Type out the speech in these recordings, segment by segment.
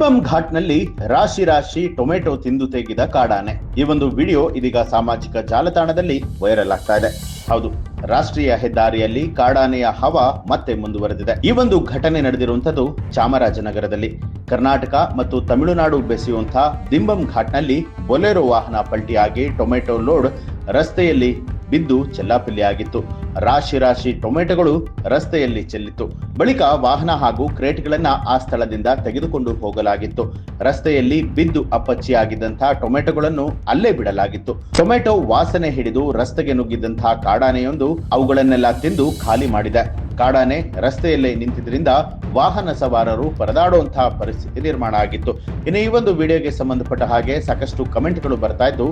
ದಿಂಬಂ ಘಾಟ್ನಲ್ಲಿ ರಾಶಿ ರಾಶಿ ಟೊಮೆಟೊ ತಿಂದು ತೆಗೆದ ಕಾಡಾನೆ. ಈ ಒಂದು ವಿಡಿಯೋ ಇದೀಗ ಸಾಮಾಜಿಕ ಜಾಲತಾಣದಲ್ಲಿ ವೈರಲ್ ಆಗ್ತಾ ಇದೆ. ಹೌದು, ರಾಷ್ಟ್ರೀಯ ಹೆದ್ದಾರಿಯಲ್ಲಿ ಕಾಡಾನೆಯ ಹವಾ ಮತ್ತೆ ಮುಂದುವರೆದಿದೆ. ಈ ಒಂದು ಘಟನೆ ನಡೆದಿರುವಂತದ್ದು ಚಾಮರಾಜನಗರದಲ್ಲಿ. ಕರ್ನಾಟಕ ಮತ್ತು ತಮಿಳುನಾಡು ಬೆಸೆಯುವಂತಹ ದಿಂಬಂ ಘಾಟ್ನಲ್ಲಿ ಬೊಲೆರೋ ವಾಹನ ಪಲ್ಟಿಯಾಗಿ ಟೊಮೆಟೊ ಲೋಡ್ ರಸ್ತೆಯಲ್ಲಿ ಬಿದ್ದು ಚೆಲ್ಲಾಪಿಲ್ಲಿಯಾಗಿತ್ತು. ರಾಶಿ ರಾಶಿ ಟೊಮೆಟೊಗಳು ರಸ್ತೆಯಲ್ಲಿ ಚೆಲ್ಲಿತ್ತು. ಬಳಿಕ ವಾಹನ ಹಾಗೂ ಕ್ರೇಟ್ಗಳನ್ನ ಆ ಸ್ಥಳದಿಂದ ತೆಗೆದುಕೊಂಡು ಹೋಗಲಾಗಿತ್ತು. ರಸ್ತೆಯಲ್ಲಿ ಬಿದ್ದು ಅಪ್ಪಚ್ಚಿಯಾಗಿದ್ದಂತಹ ಟೊಮೆಟೊಗಳನ್ನು ಅಲ್ಲೇ ಬಿಡಲಾಗಿತ್ತು. ಟೊಮೆಟೊ ವಾಸನೆ ಹಿಡಿದು ರಸ್ತೆಗೆ ನುಗ್ಗಿದ್ದಂತಹ ಕಾಡಾನೆಯೊಂದು ಅವುಗಳನ್ನೆಲ್ಲ ತಿಂದು ಖಾಲಿ ಮಾಡಿದೆ. ಕಾಡಾನೆ ರಸ್ತೆಯಲ್ಲೇ ನಿಂತಿದ್ರಿಂದ ವಾಹನ ಸವಾರರು ಪರದಾಡುವಂತಹ ಪರಿಸ್ಥಿತಿ ನಿರ್ಮಾಣ ಆಗಿತ್ತು. ಇನ್ನು ಈ ಒಂದು ವಿಡಿಯೋಗೆ ಸಂಬಂಧಪಟ್ಟ ಹಾಗೆ ಸಾಕಷ್ಟು ಕಮೆಂಟ್ಗಳು ಬರ್ತಾ ಇದ್ದು,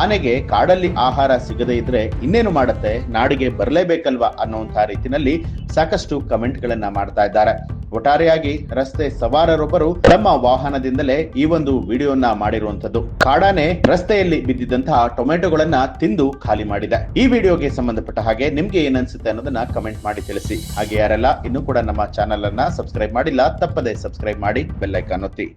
ಆನೆಗೆ ಕಾಡಲ್ಲಿ ಆಹಾರ ಸಿಗದೇ ಇದ್ರೆ ಇನ್ನೇನು ಮಾಡುತ್ತೆ, ನಾಡಿಗೆ ಬರಲೇಬೇಕಲ್ವಾ ಅನ್ನುವಂತಹ ರೀತಿಯಲ್ಲಿ ಸಾಕಷ್ಟು ಕಮೆಂಟ್ಗಳನ್ನ ಮಾಡ್ತಾ ಇದ್ದಾರೆ. ಒಟ್ಟಾರೆಯಾಗಿ ರಸ್ತೆ ಸವಾರರೊಬ್ಬರು ತಮ್ಮ ವಾಹನದಿಂದಲೇ ಈ ಒಂದು ವಿಡಿಯೋನ ಮಾಡಿರುವಂತದ್ದು. ಕಾಡಾನೆ ರಸ್ತೆಯಲ್ಲಿ ಬಿದ್ದಿದ್ದಂತಹ ಟೊಮೆಟೊಗಳನ್ನ ತಿಂದು ಖಾಲಿ ಮಾಡಿದೆ. ಈ ವಿಡಿಯೋಗೆ ಸಂಬಂಧಪಟ್ಟ ಹಾಗೆ ನಿಮ್ಗೆ ಏನನ್ಸುತ್ತೆ ಅನ್ನೋದನ್ನ ಕಮೆಂಟ್ ಮಾಡಿ ತಿಳಿಸಿ. ಹಾಗೆ ಯಾರೆಲ್ಲ ಇನ್ನೂ ಕೂಡ ನಮ್ಮ ಚಾನೆಲ್ ಅನ್ನ ಸಬ್ಸ್ಕ್ರೈಬ್ ಮಾಡಿಲ್ಲ, ತಪ್ಪದೆ ಸಬ್ಸ್ಕ್ರೈಬ್ ಮಾಡಿ, ಬೆಲ್ ಐಕಾನ್ ಒತ್ತಿ.